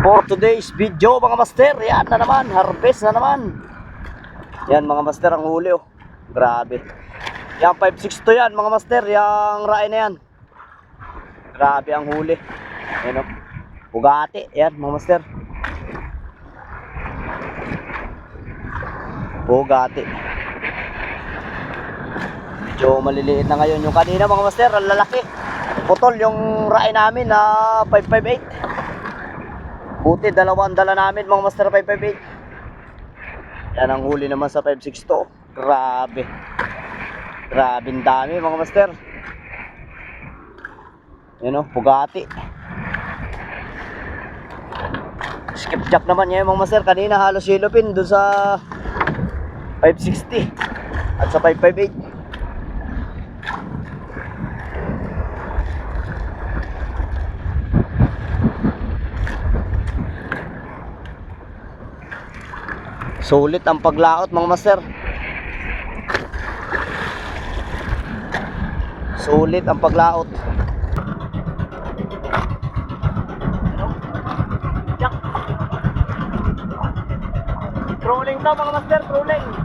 For today's video mga master, yan na naman, harvest na naman. Yan mga master, ang huli oh. Grabe. Yan 5.62 yan mga master, yung raay na yan. Grabe ang huli. Yan oh. Bugatti, yan mga master. Bugatti. Medyo maliliit na ngayon yung kanina mga master, ang lalaki. Putol yung raay namin na 558. Buti dalawang dala namin mga master 558. Yan ang huli naman sa 562. Grabe. Grabing dami mga master. Yan o, Bugatti. Skipjack naman yan mga master. Kanina halos yellowpin doon sa 560 at sa 558. Sulit ang paglaot mga master. Sulit ang paglaot. Trolling to mga master, trolling.